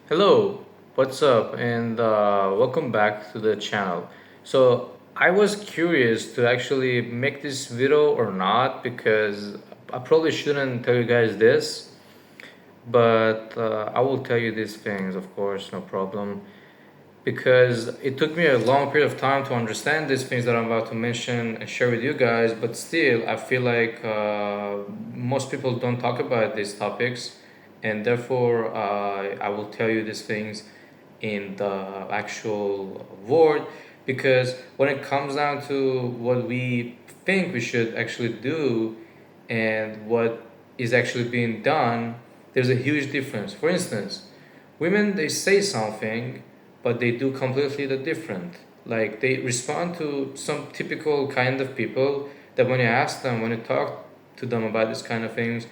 Hello, what's up, and welcome back to the channel. So, I was curious to actually make this video or not because I probably shouldn't tell you guys this, but I will tell you these things, of course, no problem. Because it took me a long period of time to understand these things that I'm about to mention and share with you guys, but still, I feel like most people don't talk about these topics, and therefore, I will tell you these things in the actual word. Because when it comes down to what we think we should actually do and what is actually being done, there's a huge difference. For instance, women, they say something, but they do completely the different. Like they respond to some typical kind of people that when you ask them, when you talk to them about this kind of things,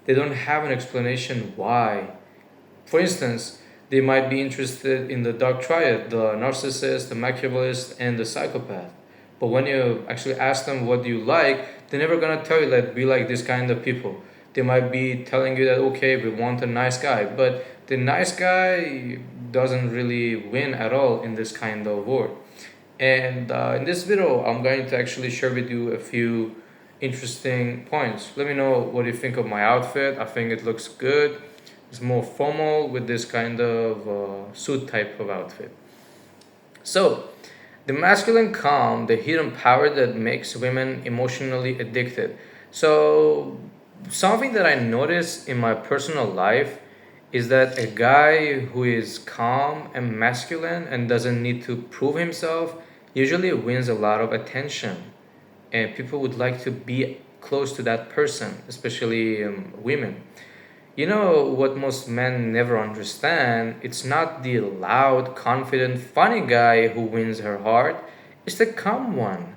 they don't have an explanation why. For instance, they might be interested in the dark triad, the narcissist, the machiavellist, and the psychopath. But when you actually ask them what do you like, they're never gonna tell you that we like this kind of people. They might be telling you that okay, we want a nice guy, but the nice guy doesn't really win at all in this kind of world. And in this video, I'm going to actually share with you a few interesting points. Let me know what you think of my outfit. I think it looks good. It's more formal with this kind of suit type of outfit. So, the masculine calm, the hidden power that makes women emotionally addicted. So, something that I notice in my personal life is that a guy who is calm and masculine and doesn't need to prove himself usually wins a lot of attention. And people would like to be close to that person, especially women. You know what most men never understand? It's not the loud, confident, funny guy who wins her heart. It's the calm one.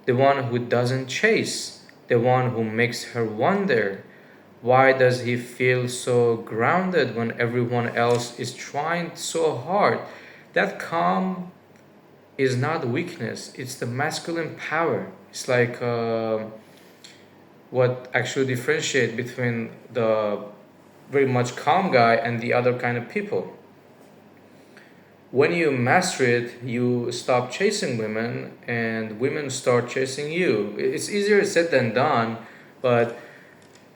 The one who doesn't chase. The one who makes her wonder. Why does he feel so grounded when everyone else is trying so hard? That calm is not weakness, it's the masculine power. It's like what actually differentiate between the very much calm guy and the other kind of people. When you master it, you stop chasing women and women start chasing you. It's easier said than done, but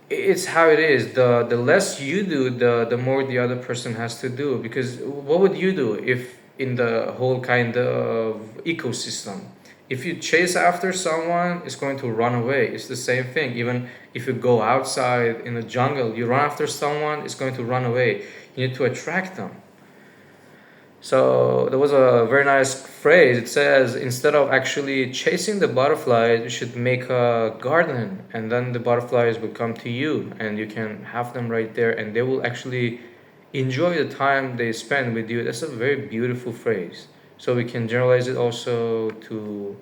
it's how it is. The less you do, the more the other person has to do. Because what would you do if in the whole kind of ecosystem, if you chase after someone, it's going to run away. It's the same thing. Even if you go outside in the jungle, you run after someone, it's going to run away. You need to attract them. So there was a very nice phrase. It says instead of actually chasing the butterflies, you should make a garden, and then the butterflies will come to you, and you can have them right there, and they will actually enjoy the time they spend with you. That's a very beautiful phrase. So we can generalize it also to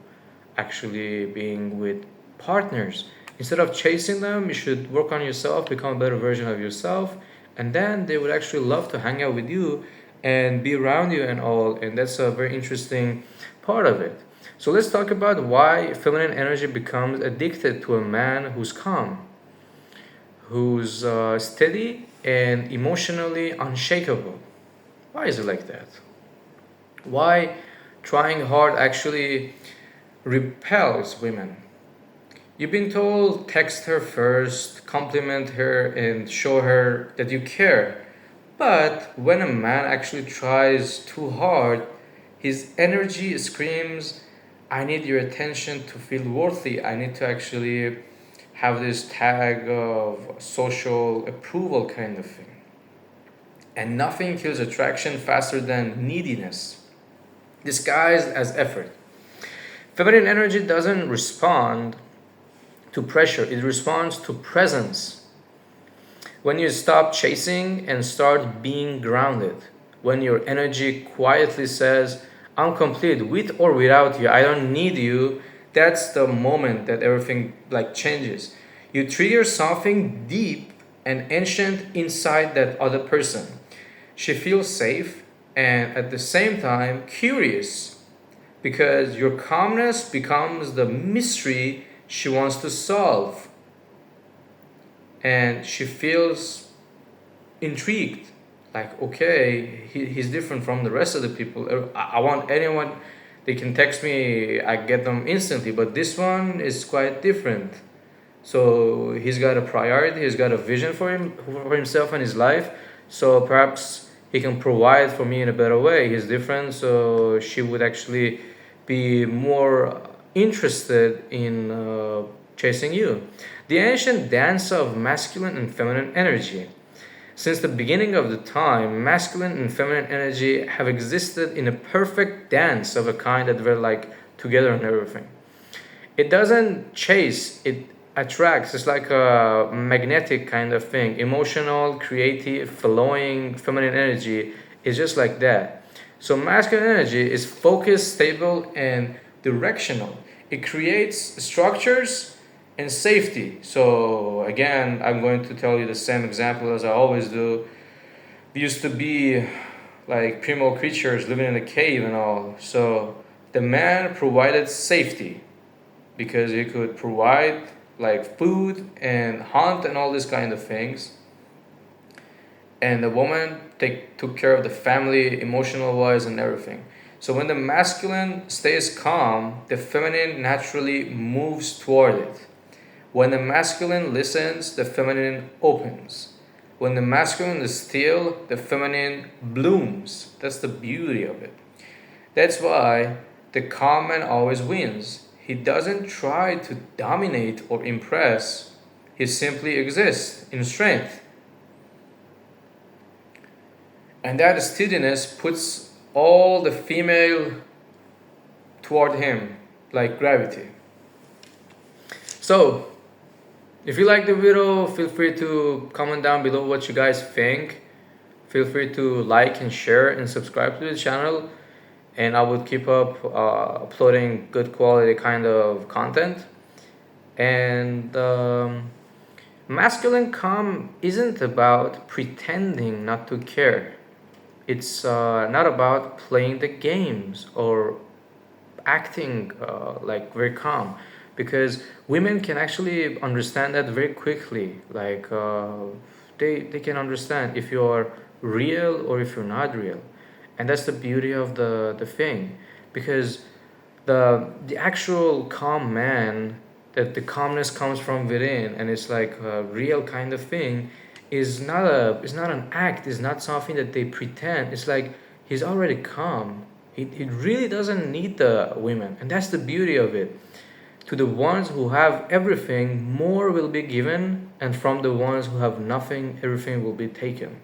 actually being with partners. Instead of chasing them, you should work on yourself, become a better version of yourself, and then they would actually love to hang out with you and be around you and all. And that's a very interesting part of it. So let's talk about why feminine energy becomes addicted to a man who's calm, who's steady and emotionally unshakable. Why is it like that? Why trying hard actually repels women? You've been told text her first, compliment her, and show her that you care. But when a man actually tries too hard, his energy screams, I need your attention to feel worthy. I need to actually have this tag of social approval kind of thing. And nothing kills attraction faster than neediness, disguised as effort. Feminine energy doesn't respond to pressure, it responds to presence. When you stop chasing and start being grounded, when your energy quietly says, I'm complete with or without you, I don't need you, that's the moment that everything like changes. You trigger something deep and ancient inside that other person. She feels safe and at the same time curious because your calmness becomes the mystery she wants to solve, and she feels intrigued, like, okay, he's different from the rest of the people. I want anyone, they can text me, I get them instantly, but this one is quite different. So he's got a priority, he's got a vision for for himself and his life. So perhaps he can provide for me in a better way. He's different, so she would actually be more interested in chasing you. The ancient dance of masculine and feminine energy. Since the beginning of the time, masculine and feminine energy have existed in a perfect dance of a kind that were like together and everything. It doesn't chase, it attracts. It's like a magnetic kind of thing. Emotional, creative, flowing, feminine energy is just like that. So masculine energy is focused, stable, and directional. It creates structures and safety. So again, I'm going to tell you the same example as I always do. We used to be like primal creatures living in a cave and all. So the man provided safety because he could provide like food and hunt and all these kind of things. And the woman took care of the family, emotional wise and everything. So when the masculine stays calm, the feminine naturally moves toward it. When the masculine listens, the feminine opens. When the masculine is still, the feminine blooms. That's the beauty of it. That's why the calm man always wins. He doesn't try to dominate or impress, he simply exists in strength. And that steadiness puts all the female toward him like gravity. So, if you like the video, feel free to comment down below what you guys think. Feel free to like and share and subscribe to the channel. And I would keep up uploading good quality kind of content. And masculine calm isn't about pretending not to care. It's not about playing the games or acting like very calm, because women can actually understand that very quickly. Like they can understand if you're real or if you're not real, and that's the beauty of the thing, because the actual calm man, that the calmness comes from within and it's like a real kind of thing, is not an act, is not something that they pretend. It's like he's already calm. He really doesn't need the women, and that's the beauty of it. To the ones who have everything, more will be given, and from the ones who have nothing, everything will be taken.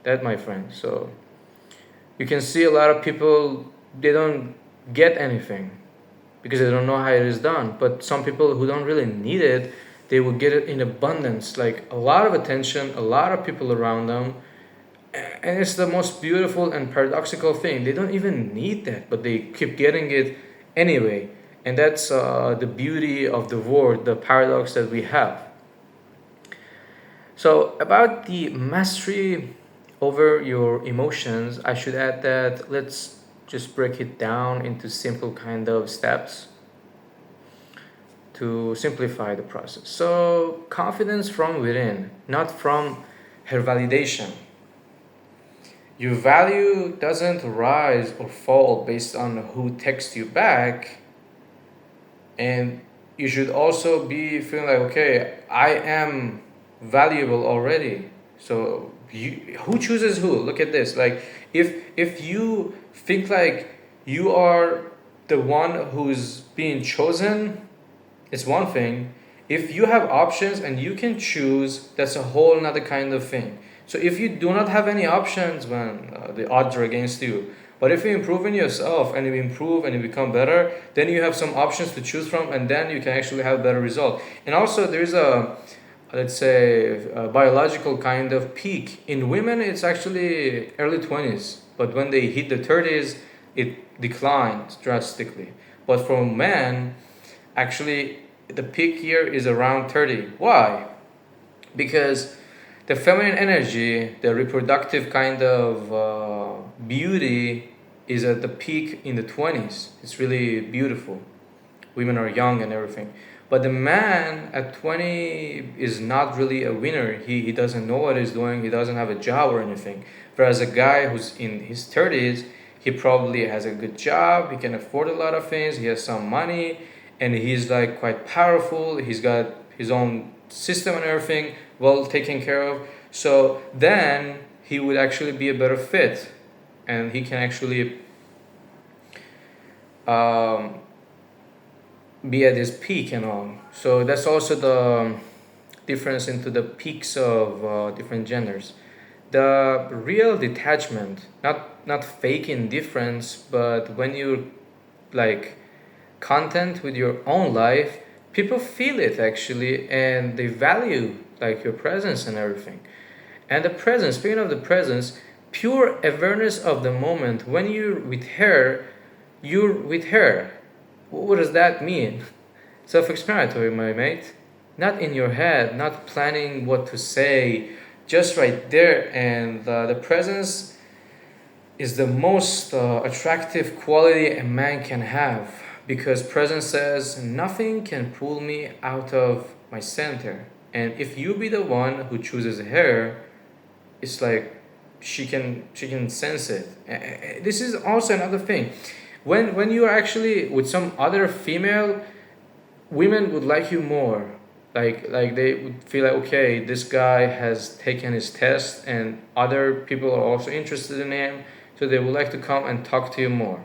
That, my friend. So you can see a lot of people, they don't get anything because they don't know how it is done. But some people who don't really need it, they will get it in abundance, like a lot of attention, a lot of people around them. And it's the most beautiful and paradoxical thing. They don't even need that, but they keep getting it anyway. And that's the beauty of the word, the paradox that we have. So about the mastery over your emotions, I should add that let's just break it down into simple kind of steps to simplify the process. So confidence from within, not from her validation. Your value doesn't rise or fall based on who texts you back. And you should also be feeling like, okay, I am valuable already. So who chooses who? Look at this. Like if you think like you are the one who's being chosen, it's one thing. If you have options and you can choose, that's a whole another kind of thing. So if you do not have any options, when the odds are against you, but if you improve in yourself and you improve and you become better, then you have some options to choose from, and then you can actually have a better result. And also there's a, let's say, a biological kind of peak. In women, it's actually early 20s, but when they hit the 30s, it declines drastically. But for men, actually, the peak here is around 30. Why? Because the feminine energy, the reproductive kind of beauty, is at the peak in the 20s. It's really beautiful. Women are young and everything. But the man at 20 is not really a winner. He doesn't know what he's doing, he doesn't have a job or anything. Whereas a guy who's in his 30s, he probably has a good job, he can afford a lot of things, he has some money, and he's like quite powerful, he's got his own system and everything well taken care of. So then he would actually be a better fit, and he can actually um, be at his peak and all. So that's also the difference into the peaks of different genders. The real detachment, not fake indifference, but when you like content with your own life, people feel it actually, and they value like your presence and everything. And the presence, speaking of the presence, pure awareness of the moment. When you're with her. What does that mean? Self explanatory, my mate. Not in your head, not planning what to say, just right there. And the presence is the most attractive quality a man can have, because presence says nothing can pull me out of my center. And if you be the one who chooses her, it's like she can sense it. This is also another thing. When you are actually with some other female, women would like you more. Like they would feel like, okay, this guy has taken his test and other people are also interested in him, so they would like to come and talk to you more.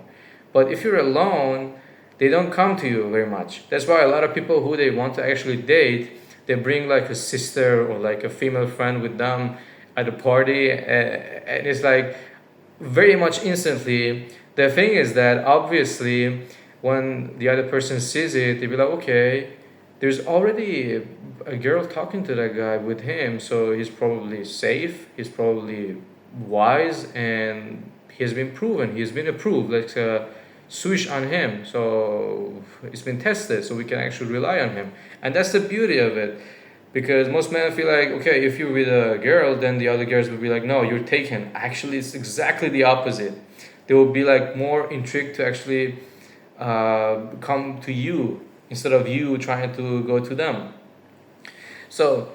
But if you're alone, they don't come to you very much. That's why a lot of people who they want to actually date, they bring like a sister or like a female friend with them at a party, and it's like very much instantly. The thing is that obviously when the other person sees it, they be like, okay, there's already a girl talking to that guy with him, so he's probably safe, he's probably wise, and he's been proven, he's been approved. Let's swish on him, so it's been tested, so we can actually rely on him. And that's the beauty of it, because most men feel like, okay, if you're with a girl, then the other girls will be like, no, you're taken. Actually, it's exactly the opposite. They will be like more intrigued to actually come to you instead of you trying to go to them. So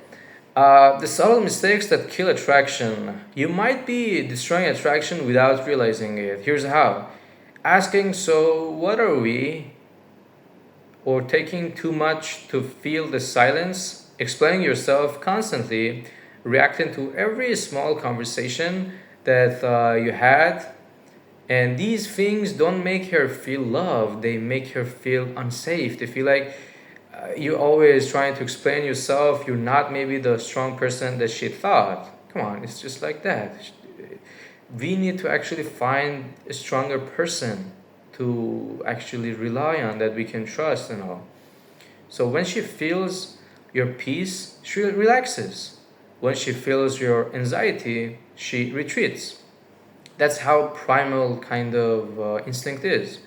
the subtle mistakes that kill attraction. You might be destroying attraction without realizing it. Here's how: asking, so what are we? Or taking too much to feel the silence, explaining yourself constantly, reacting to every small conversation that you had. And these things don't make her feel loved, they make her feel unsafe. They feel like you're always trying to explain yourself, you're not maybe the strong person that she thought. Come on, it's just like that. We need to actually find a stronger person to actually rely on, that we can trust and all. So when she feels your peace, she relaxes. When she feels your anxiety, she retreats. That's how primal kind of instinct is.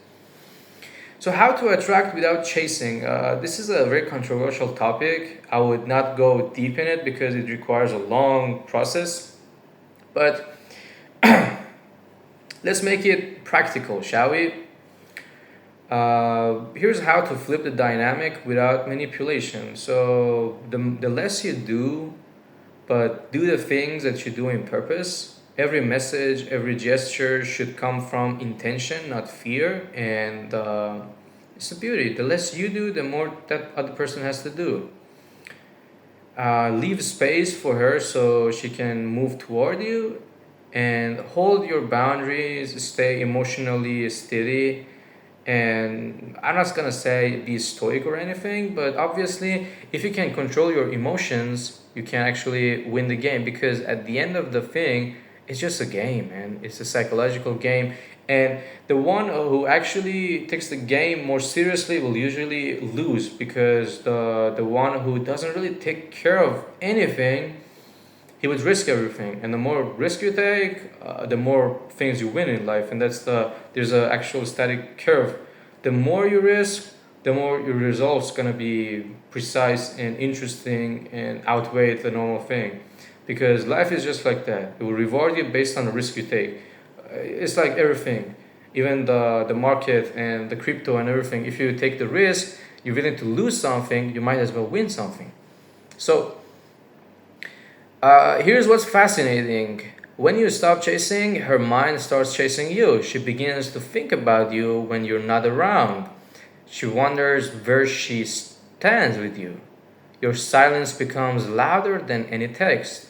So, how to attract without chasing? This is a very controversial topic. I would not go deep in it because it requires a long process. But let's make it practical, shall we? Here's how to flip the dynamic without manipulation. So, the less you do, but do the things that you do in purpose. Every message, every gesture should come from intention, not fear. And it's a beauty. The less you do, the more that other person has to do. Leave space for her so she can move toward you, and hold your boundaries, stay emotionally steady. And I'm not gonna say be stoic or anything, but obviously, if you can control your emotions, you can actually win the game, because at the end of the thing, it's just a game, man. It's a psychological game. And the one who actually takes the game more seriously will usually lose, because the one who doesn't really take care of anything, he would risk everything. And the more risk you take, the more things you win in life. And there's a actual static curve. The more you risk, the more your results gonna be precise and interesting and outweigh the normal thing, because life is just like that. It will reward you based on the risk you take. It's like everything, even the market and the crypto and everything. If you take the risk, you're willing to lose something, you might as well win something. So here's what's fascinating. When you stop chasing, her mind starts chasing you. She begins to think about you when you're not around. She wonders where she stands with you. Your silence becomes louder than any text.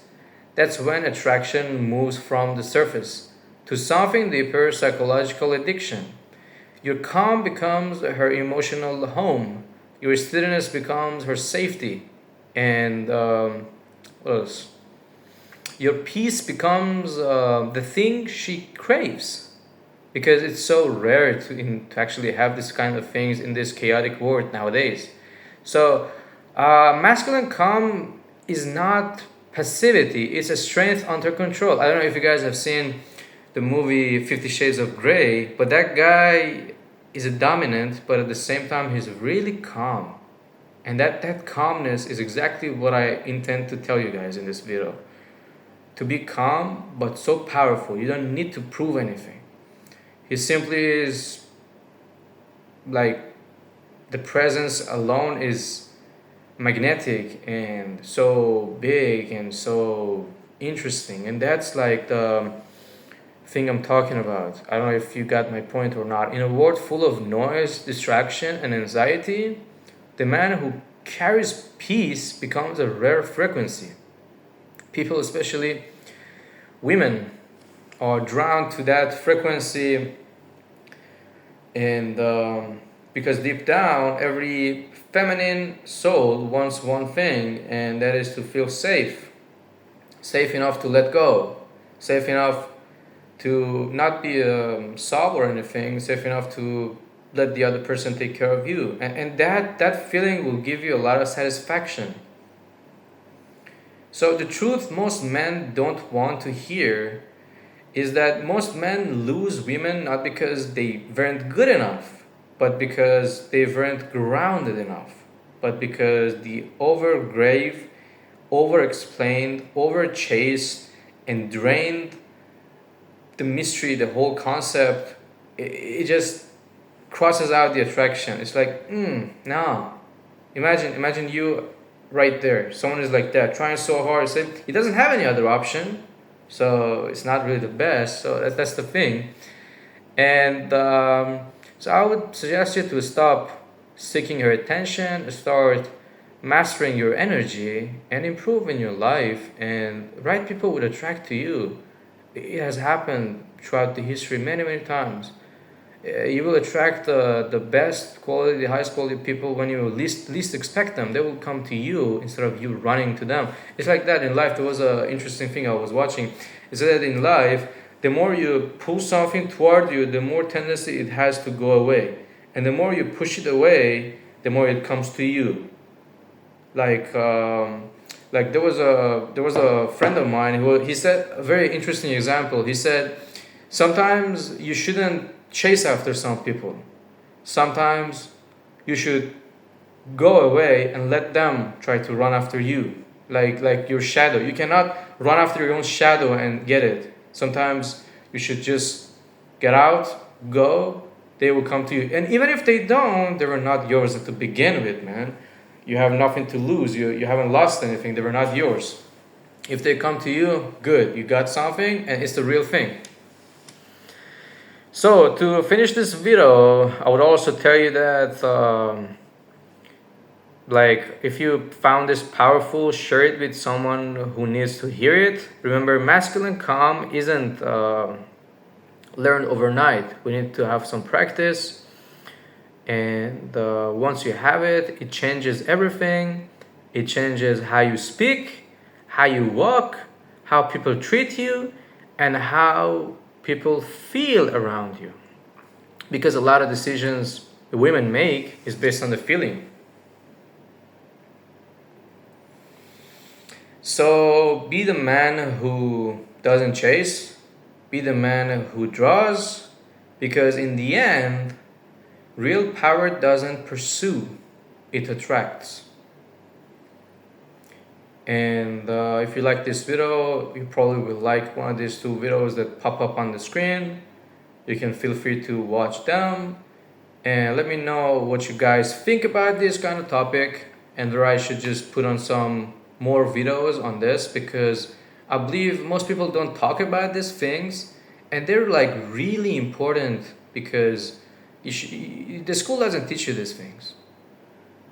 That's when attraction moves from the surface to something deeper, psychological addiction. Your calm becomes her emotional home. Your stillness becomes her safety. And what else? Your peace becomes the thing she craves, because it's so rare to actually have this kind of things in this chaotic world nowadays. So masculine calm is not passivity, it's a strength under control. I don't know if you guys have seen the movie 50 Shades of Grey, but that guy is a dominant, but at the same time he's really calm. And that calmness is exactly what I intend to tell you guys in this video. To be calm but so powerful, you don't need to prove anything. He simply is like, the presence alone is magnetic and so big and so interesting. And that's like the thing I'm talking about. I don't know if you got my point or not. In a world full of noise, distraction, and anxiety, the man who carries peace becomes a rare frequency. People, especially women, are drawn to that frequency, and because deep down, every feminine soul wants one thing, and that is to feel safe. Safe enough to let go. Safe enough to not be sob or anything. Safe enough to let the other person take care of you. And that feeling will give you a lot of satisfaction. So the truth most men don't want to hear is that most men lose women not because they weren't good enough, but because they weren't grounded enough, but because the over-grave, over-explained, over-chased, and drained the mystery, the whole concept, it just crosses out the attraction. It's like, no. Imagine you right there. Someone is like that, trying so hard. Say he doesn't have any other option, so it's not really the best. So that's the thing. And so I would suggest you to stop seeking her attention, start mastering your energy, and improve in your life. And right people would attract to you. It has happened throughout the history many times. You will attract the best quality, the highest quality people when you least expect them. They will come to you instead of you running to them. It's like that in life. There was an interesting thing I was watching. It's that in life, the more you pull something toward you, the more tendency it has to go away, and the more you push it away, the more it comes to you. Like there was a friend of mine who he said a very interesting example. He said sometimes you shouldn't chase after some people. Sometimes you should go away and let them try to run after you. Like your shadow. You cannot run after your own shadow and get it. Sometimes you should just get out, go, they will come to you. And even if they don't, they were not yours to begin with, man. You have nothing to lose. You haven't lost anything. They were not yours. If they come to you, good. You got something and it's the real thing. So to finish this video, I would also tell you that like if you found this powerful, share it with someone who needs to hear it. Remember, masculine calm isn't learned overnight. We need to have some practice, and once you have it, it changes everything. It changes how you speak, how you walk, how people treat you, and how people feel around you. Because a lot of decisions women make is based on the feeling. So be the man who doesn't chase, be the man who draws, because in the end, real power doesn't pursue, it attracts. And if you like this video, you probably will like one of these two videos that pop up on the screen. You can feel free to watch them. and let me know what you guys think about this kind of topic, and whether I should just put on some more videos on this, because I believe most people don't talk about these things, and they're like really important, because the school doesn't teach you these things,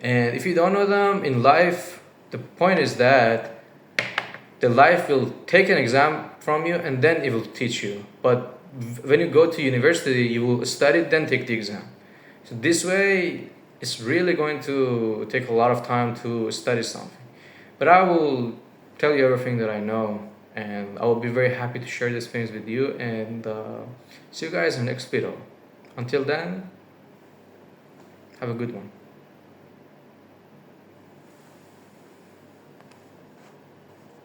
and if you don't know them in life, the point is that the life will take an exam from you and then it will teach you. But when you go to university, you will study, then take the exam. So this way, it's really going to take a lot of time to study something. But I will tell you everything that I know, and I will be very happy to share these things with you. And see you guys in the next video. Until then, have a good one.